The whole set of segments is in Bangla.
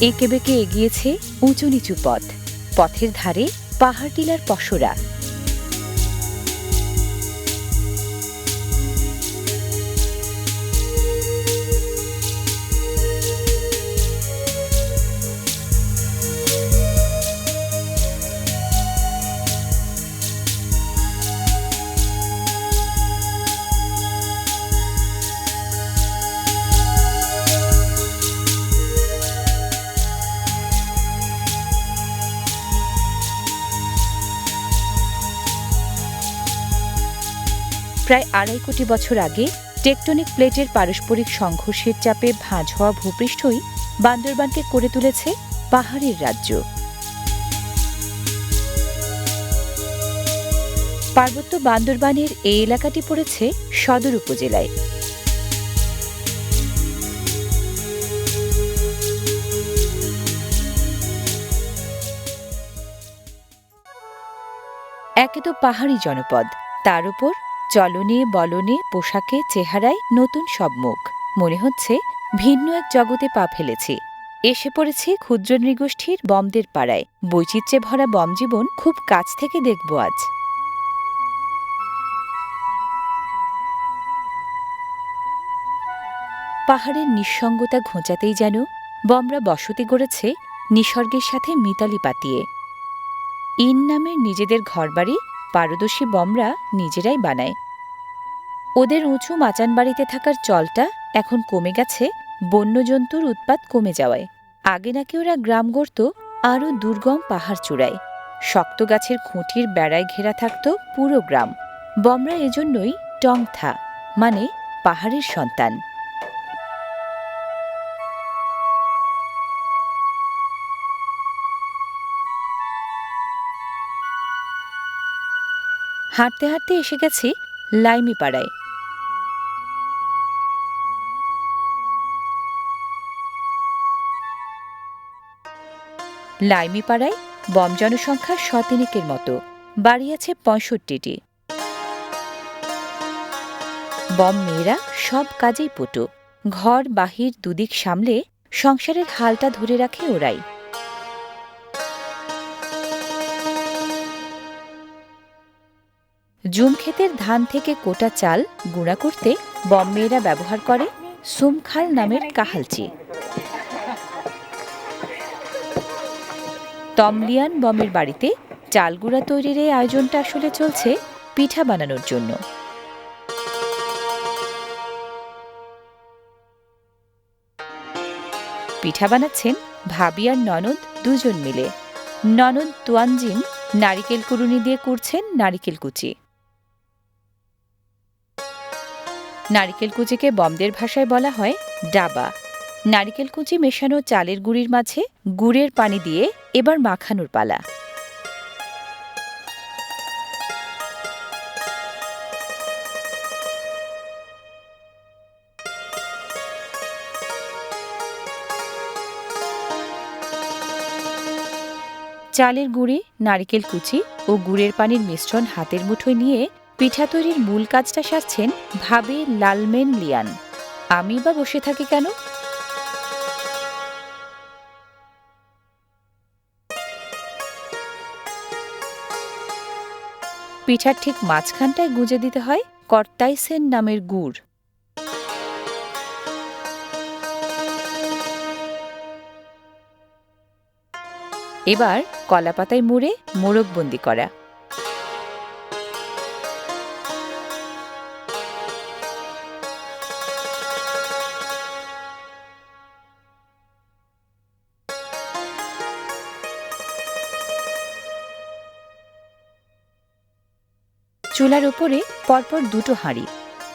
এঁকে বেঁকে এগিয়েছে উঁচু নিচু পথ, পথের ধারে পাহাড় টিলার পসরা। প্রায় ২.৫ কোটি বছর আগে টেকটনিক প্লেটের পারস্পরিক সংঘর্ষের চাপে ভাঁজ হওয়া ভূপৃষ্ঠই বান্দরবানকে করে তুলেছে পাহাড়ের রাজ্য। পার্বত্য বান্দরবানের এই এলাকাটি পড়েছে সদর উপজেলায়। একে তো পাহাড়ি জনপদ, তার উপর চলনে বলনে পোশাকে চেহারায় নতুন সব মুখ। মনে হচ্ছে ভিন্ন এক জগতে পা ফেলেছি। এসে পড়েছি ক্ষুদ্র নৃগোষ্ঠীর বমদের পাড়ায়। বৈচিত্র্যে ভরা বম জীবন খুব কাছ থেকে দেখব আজ। পাহাড়ের নিঃসঙ্গতা ঘোঁচাতেই যেন বমরা বসতি গড়েছে নিসর্গের সাথে মিতালি পাতিয়ে। ইন নামের নিজেদের ঘরবাড়ি পারদর্শী বমরা নিজেরাই বানায়। ওদের উঁচু মাচান বাড়িতে থাকার চলটা এখন কমে গেছে বন্যজন্তুর উৎপাত কমে যাওয়ায়। আগে নাকি ওরা গ্রাম গড়ত আরও দুর্গম পাহাড় চূড়ায়। শক্ত গাছের খুঁটির বেড়ায় ঘেরা থাকত পুরো গ্রাম। বমরা এজন্যই টংথা, মানে পাহাড়ের সন্তান। হাঁটতে হাঁটতে এসে গেছি লাইমি পাড়ায়। লাইমি পাড়ায় বম জনসংখ্যা ৩০০ মতো, বাড়ি আছে ৬৫টি। বম মেয়েরা সব কাজেই পটু। ঘর বাহির দুদিক সামলে সংসারের হালটা ধরে রাখে ওরাই। জুম ক্ষেতের ধান থেকে কোটা চাল গুঁড়া করতে বম মেয়েরা ব্যবহার করে সুমখাল নামের কাহালচি। তমলিয়ান বমের বাড়িতে চাল গুঁড়া তৈরির এই আয়োজনটা আসলে চলছে পিঠা বানানোর জন্য। পিঠা বানাচ্ছেন ভাবি আর ননদ দুজন মিলে। ননদ তুয়ানজিন নারিকেল কুড়ুনি দিয়ে কুড়ছেন নারিকেল কুচি। নারিকেল কুচিকে বমদের ভাষায় বলা হয় ডাবা। নারিকেল কুচি মেশানো চালের গুঁড়ির মাঝে গুড়ের পানি দিয়ে এবার মাখানোর পালা। চালের গুঁড়ি, নারিকেল কুচি ও গুড়ের পানির মিশ্রণ হাতের মুঠোয় নিয়ে পিঠা তৈরির মূল কাজটা সারছেন ভাবি লালমেন লিয়ান। আমি বা বসে থাকি কেন? পিঠার ঠিক মাঝখানটায় গুঁজে দিতে হয় কর্তাইসেন নামের গুড়। এবার কলাপাতায় মুড়ে মোড়কবন্দি করা। চুলার ওপরে পরপর দুটো হাঁড়ি।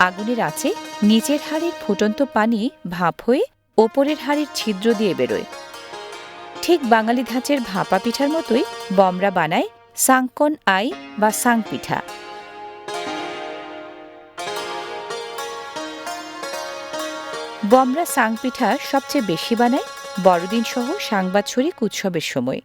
আগুনের আঁচে নিচের হাঁড়ির ফুটন্ত পানি ভাপ হয়ে ওপরের হাঁড়ির ছিদ্র দিয়ে বেরোয়। ঠিক বাঙালি ধাঁচের ভাপা পিঠার মতোই বমরা বানায় সাংকন আই বা সাং পিঠা। বমরা সাং পিঠা সবচেয়ে বেশি বানায় বড়দিন সহ সাংবাৎসরিক উৎসবের সময়।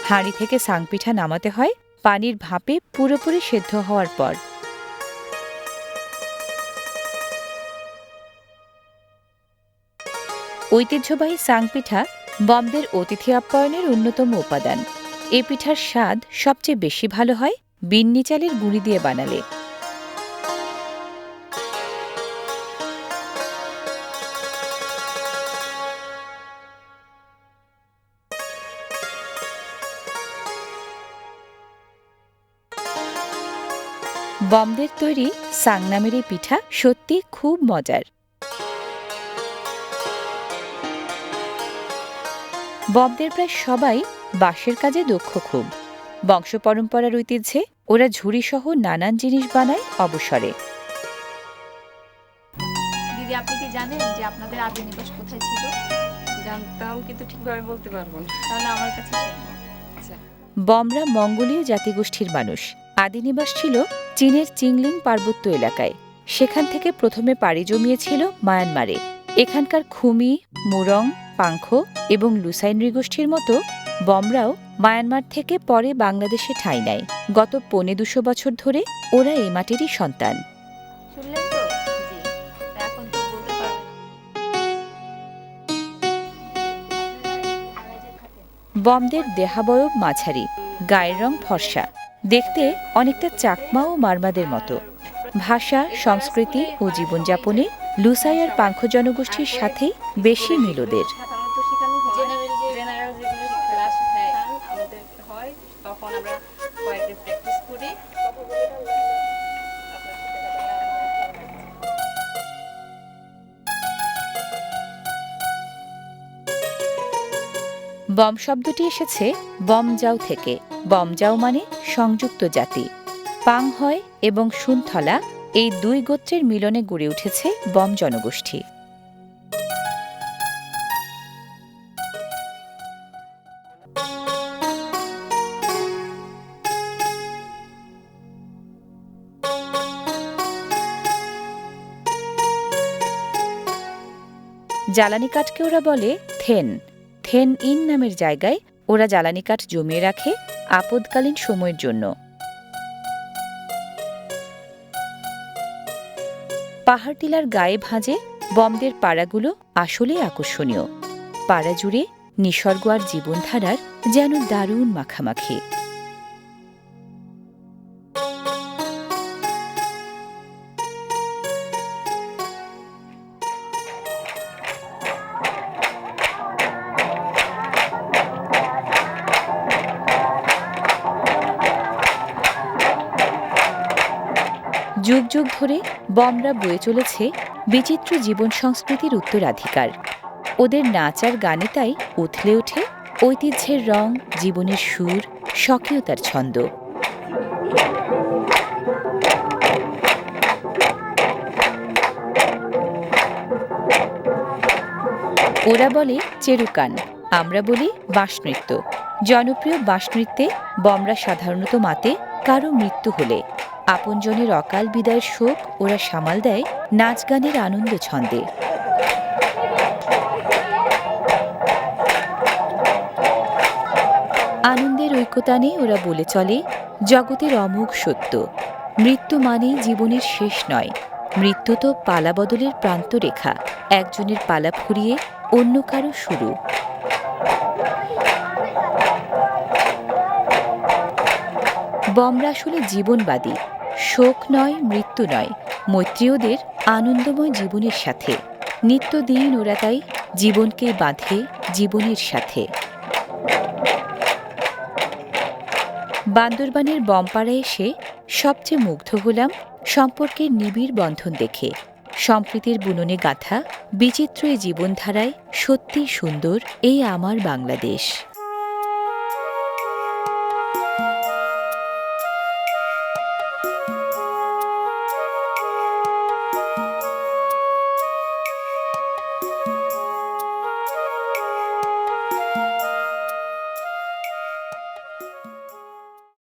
হাঁড়ি থেকে সাং পিঠা নামাতে হয় পানির ভাপে পুরোপুরি সেদ্ধ হওয়ার পর। ঐতিহ্যবাহী সাং পিঠা বমদের অতিথি আপ্যায়নের অন্যতম উপাদান। এ পিঠার স্বাদ সবচেয়ে বেশি ভালো হয় বিন্নি চালের গুঁড়ি দিয়ে বানালে। বমদের তৈরি সাং নামের এই পিঠা সত্যি খুব মজার। বমদের প্রায় সবাই বাঁশের কাজে দক্ষ খুব। বংশ পরম্পরার ঐতিহ্যে ওরা ঝুড়ি সহ নানান জিনিস বানায় অবসরে। দিদি, আপনি কি জানেন যে আপনাদের আদি নিবাস কোথায় ছিল? জানতাম, কিন্তু ঠিকভাবে বলতে পারবো না। তাহলে আমার কাছে আচ্ছা। বমরা মঙ্গোলীয় জাতিগোষ্ঠীর মানুষ। আদি নিবাস ছিল চীনের চিংলিং পার্বত্য এলাকায়। সেখান থেকে প্রথমে পাড়ি জমিয়েছিল মায়ানমারে। এখানকার খুমি, মুরং, পাংখো এবং লুসাই নৃগোষ্ঠীর মতো বমরাও মায়ানমার থেকে পরে বাংলাদেশে ঠাঁই নেয়। গত ২৫০ বছর ধরে ওরা এই মাটিরই সন্তান। শুনলেন তো? জি, এখন তো বলতে পারবেন। বমদের দেহাবয়ব মাঝারি, গায়ের রং ফর্সা, দেখতে অনেকটা চাকমা ও মারমাদের মতো। ভাষা, সংস্কৃতি ও জীবনযাপনে লুসাই আর পাংখো জনগোষ্ঠীর সাথেই বেশি মিল ওদের। বম শব্দটি এসেছে বমজাও থেকে। বমজাও মানে সংযুক্ত জাতি। পাং হয় এবং সুনথলা এই দুই গোত্রের মিলনে গড়ে উঠেছে বম জনগোষ্ঠী। জ্বালানি কাঠকে ওরা বলে থেন। থেন ইন নামের জায়গায় ওরা জ্বালানি কাঠ জমিয়ে রাখে আপদকালীন সময়ের জন্য। পাহাড় টিলার গায়ে ভাঁজে বমদের পাড়াগুলো আসলেই আকর্ষণীয়। পাড়া জুড়ে নিসর্গ আর জীবনধারার যেন দারুণ মাখামাখি। যুগ যুগ ধরে বমরা বয়ে চলেছে বিচিত্র জীবন সংস্কৃতির উত্তরাধিকার। ওদের নাচ আর গানে তাই উথলে ওঠে ঐতিহ্যের রং, জীবনের সুর, স্বকীয়তার ছন্দ। ওরা বলে চেরুকান, আমরা বলি বাঁশ নৃত্য। জনপ্রিয় বাঁশ নৃত্যে বমরা সাধারণত মাতে কারো মৃত্যু হলে। আপনজনের অকাল বিদায়ের শোক ওরা সামাল দেয় নাচ গানের আনন্দ ছন্দে। আনন্দের ঐক্যতানে ওরা বলে চলে জগতের অমোঘ সত্য, মৃত্যু মানেই জীবনের শেষ নয়। মৃত্যু তো পালা বদলের প্রান্তরেখা, একজনের পালা ফুরিয়ে অন্য কারো শুরু। বমরা আসলে জীবনবাদী। শোক নয়, মৃত্যু নয়, মৈত্রী ওদের আনন্দময় জীবনের সাথে। নিত্যদিন ওরা তাই জীবনকে বাঁধে জীবনের সাথে। বান্দরবানের বমপাড়ায় এসে সবচেয়ে মুগ্ধ হলাম সম্পর্কের নিবিড় বন্ধন দেখে। সম্প্রীতির বুননে গাঁথা বিচিত্র এই জীবনধারায় সত্যিই সুন্দর এই আমার বাংলাদেশ।